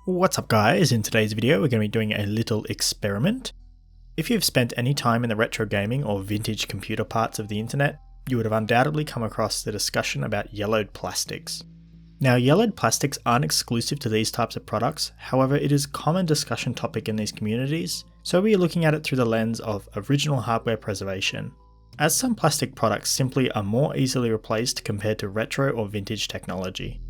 What's up guys, in today's video we're going to be doing a little experiment. If you've spent any time in the retro gaming or vintage computer parts of the internet, you would have undoubtedly come across the discussion about yellowed plastics. Now yellowed plastics aren't exclusive to these types of products, however it is a common discussion topic in these communities, so we are looking at it through the lens of original hardware preservation, as some plastic products simply are more easily replaced compared to retro or vintage technology.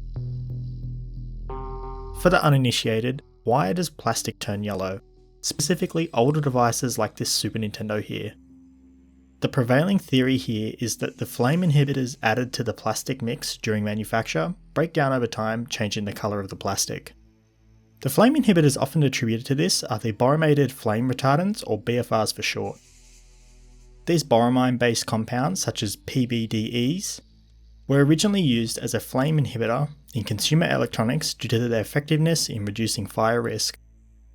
For the uninitiated, why does plastic turn yellow? Specifically older devices like this Super Nintendo here. The prevailing theory here is that the flame inhibitors added to the plastic mix during manufacture break down over time, changing the colour of the plastic. The flame inhibitors often attributed to this are the boromated flame retardants, or BFRs for short. These boromine-based compounds, such as PBDEs, were originally used as a flame inhibitor in consumer electronics due to their effectiveness in reducing fire risk.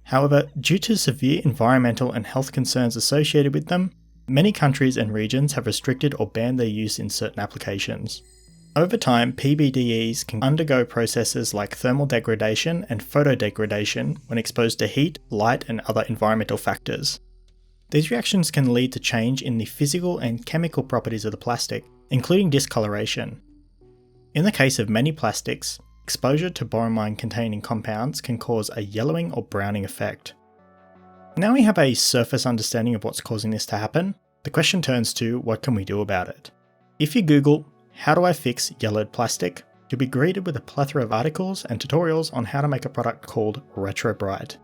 However, due to severe environmental and health concerns associated with them, many countries and regions have restricted or banned their use in certain applications. Over time, PBDEs can undergo processes like thermal degradation and photodegradation when exposed to heat, light, and other environmental factors. These reactions can lead to change in the physical and chemical properties of the plastic, including discoloration. In the case of many plastics, exposure to boromine-containing compounds can cause a yellowing or browning effect. Now we have a surface understanding of what's causing this to happen, the question turns to what can we do about it? If you Google, how do I fix yellowed plastic, you'll be greeted with a plethora of articles and tutorials on how to make a product called RetroBright.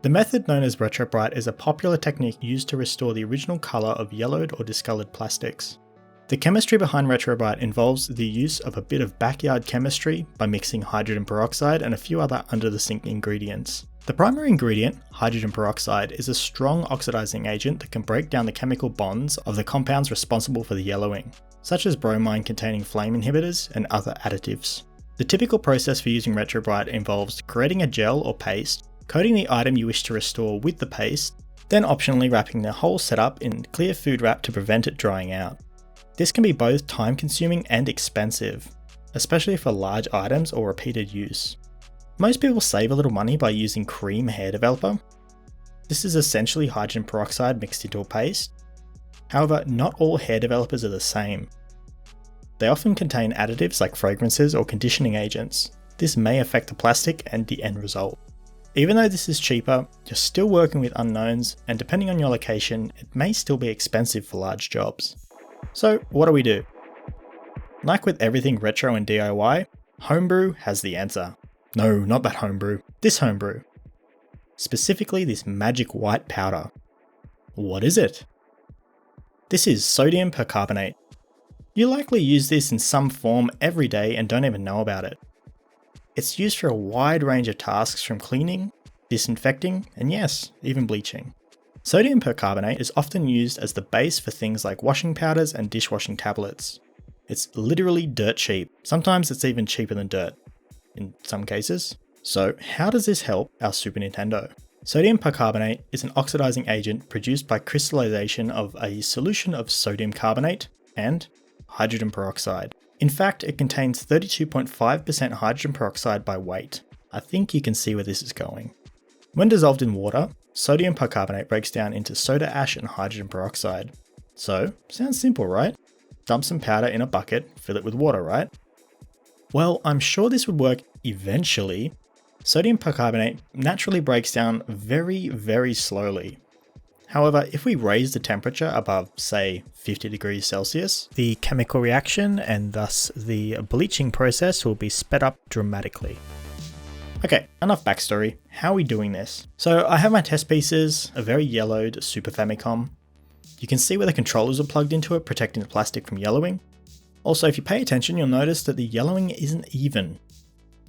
The method known as RetroBright is a popular technique used to restore the original colour of yellowed or discoloured plastics. The chemistry behind RetroBright involves the use of a bit of backyard chemistry by mixing hydrogen peroxide and a few other under-the-sink ingredients. The primary ingredient, hydrogen peroxide, is a strong oxidizing agent that can break down the chemical bonds of the compounds responsible for the yellowing, such as bromine-containing flame inhibitors and other additives. The typical process for using RetroBright involves creating a gel or paste, coating the item you wish to restore with the paste, then optionally wrapping the whole setup in clear food wrap to prevent it drying out. This can be both time-consuming and expensive, especially for large items or repeated use. Most people save a little money by using cream hair developer. This is essentially hydrogen peroxide mixed into a paste. However, not all hair developers are the same. They often contain additives like fragrances or conditioning agents. This may affect the plastic and the end result. Even though this is cheaper, you're still working with unknowns, and depending on your location, it may still be expensive for large jobs. So what do? Like with everything retro and DIY, Homebrew has the answer. No, not that Homebrew, this Homebrew. Specifically this magic white powder. What is it? This is sodium percarbonate. You likely use this in some form every day and don't even know about it. It's used for a wide range of tasks from cleaning, disinfecting, and yes, even bleaching. Sodium percarbonate is often used as the base for things like washing powders and dishwashing tablets. It's literally dirt cheap. Sometimes it's even cheaper than dirt, in some cases. So how does this help our Super Nintendo? Sodium percarbonate is an oxidizing agent produced by crystallization of a solution of sodium carbonate and hydrogen peroxide. In fact, it contains 32.5% hydrogen peroxide by weight. I think you can see where this is going. When dissolved in water, sodium percarbonate breaks down into soda ash and hydrogen peroxide. So, sounds simple, right? Dump some powder in a bucket, fill it with water, right? Well, I'm sure this would work eventually. Sodium percarbonate naturally breaks down very, very slowly. However, if we raise the temperature above, say, 50 degrees Celsius, the chemical reaction and thus the bleaching process will be sped up dramatically. Okay, enough backstory. How are we doing this? So I have my test pieces, a very yellowed Super Famicom. You can see where the controllers are plugged into it, protecting the plastic from yellowing. Also, if you pay attention, you'll notice that the yellowing isn't even.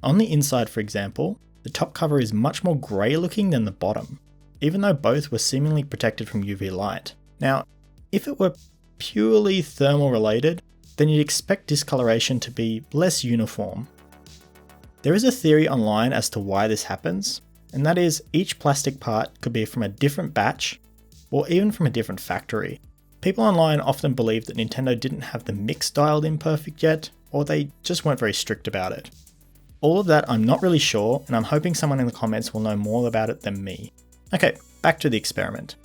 On the inside, for example, the top cover is much more grey looking than the bottom, even though both were seemingly protected from UV light. Now, if it were purely thermal related, then you'd expect discoloration to be less uniform. There is a theory online as to why this happens, and that is each plastic part could be from a different batch or even from a different factory. People online often believe that Nintendo didn't have the mix dialed in perfect yet, or they just weren't very strict about it. All of that I'm not really sure, and I'm hoping someone in the comments will know more about it than me. Okay, back to the experiment.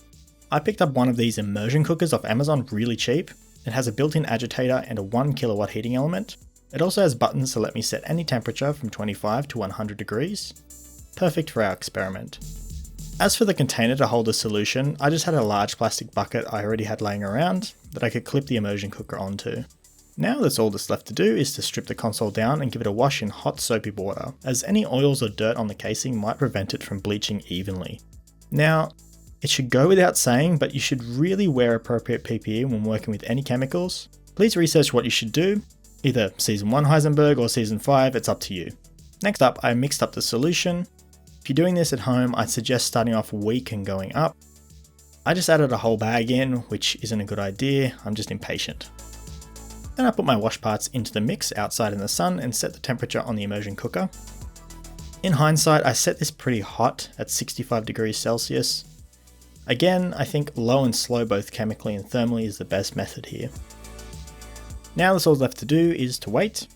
I picked up one of these immersion cookers off Amazon really cheap. It has a built-in agitator and a 1 kilowatt heating element. It also has buttons to let me set any temperature from 25 to 100 degrees. Perfect for our experiment. As for the container to hold the solution, I just had a large plastic bucket I already had laying around that I could clip the immersion cooker onto. Now that's all that's left to do is to strip the console down and give it a wash in hot soapy water, as any oils or dirt on the casing might prevent it from bleaching evenly. Now, it should go without saying, but you should really wear appropriate PPE when working with any chemicals. Please research what you should do, either Season 1 Heisenberg or Season 5, it's up to you. Next up, I mixed up the solution. If you're doing this at home, I'd suggest starting off weak and going up. I just added a whole bag in, which isn't a good idea, I'm just impatient. Then I put my wash parts into the mix outside in the sun and set the temperature on the immersion cooker. In hindsight, I set this pretty hot at 65 degrees Celsius. Again, I think low and slow both chemically and thermally is the best method here. Now that's all left to do is to wait.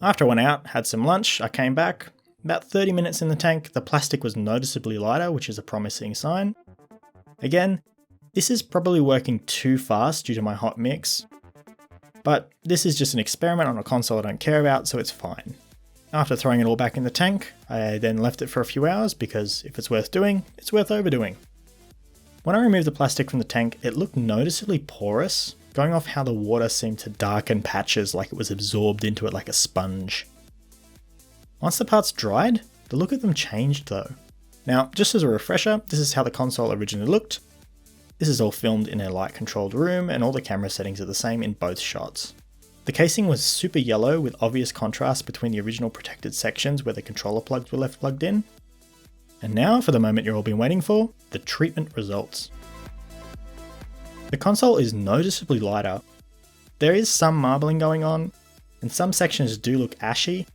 After I went out, had some lunch, I came back. About 30 minutes in the tank, the plastic was noticeably lighter, which is a promising sign. Again, this is probably working too fast due to my hot mix. But this is just an experiment on a console I don't care about, so it's fine. After throwing it all back in the tank, I then left it for a few hours because if it's worth doing, it's worth overdoing. When I removed the plastic from the tank, it looked noticeably porous, going off how the water seemed to darken patches like it was absorbed into it like a sponge. Once the parts dried, the look of them changed though. Now, just as a refresher, this is how the console originally looked. This is all filmed in a light controlled room and all the camera settings are the same in both shots. The casing was super yellow with obvious contrast between the original protected sections where the controller plugs were left plugged in. And now for the moment you're all been waiting for, the treatment results. The console is noticeably lighter. There is some marbling going on, and some sections do look ashy.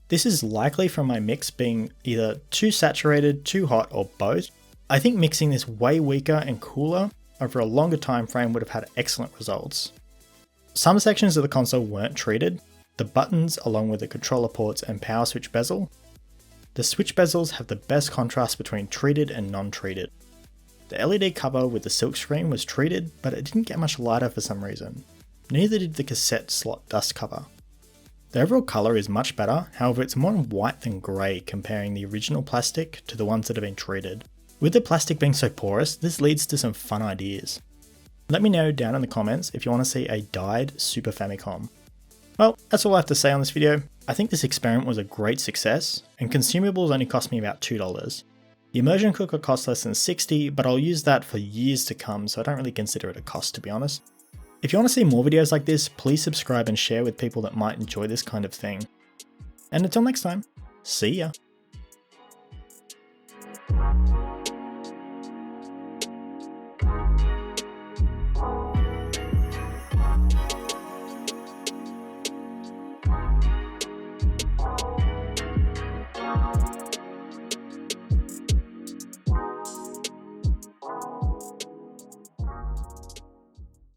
This is likely from my mix being either too saturated, too hot, or both. I think mixing this way weaker and cooler over a longer time frame would have had excellent results. Some sections of the console weren't treated, the buttons along with the controller ports and power switch bezel. The switch bezels have the best contrast between treated and non-treated. The LED cover with the silk screen was treated, but it didn't get much lighter for some reason. Neither did the cassette slot dust cover. The overall colour is much better, however it's more white than grey comparing the original plastic to the ones that have been treated. With the plastic being so porous, this leads to some fun ideas. Let me know down in the comments if you want to see a dyed Super Famicom. Well, that's all I have to say on this video. I think this experiment was a great success, and consumables only cost me about $2. The immersion cooker cost less than $60, but I'll use that for years to come, so I don't really consider it a cost to be honest. If you want to see more videos like this, please subscribe and share with people that might enjoy this kind of thing. And until next time, see ya!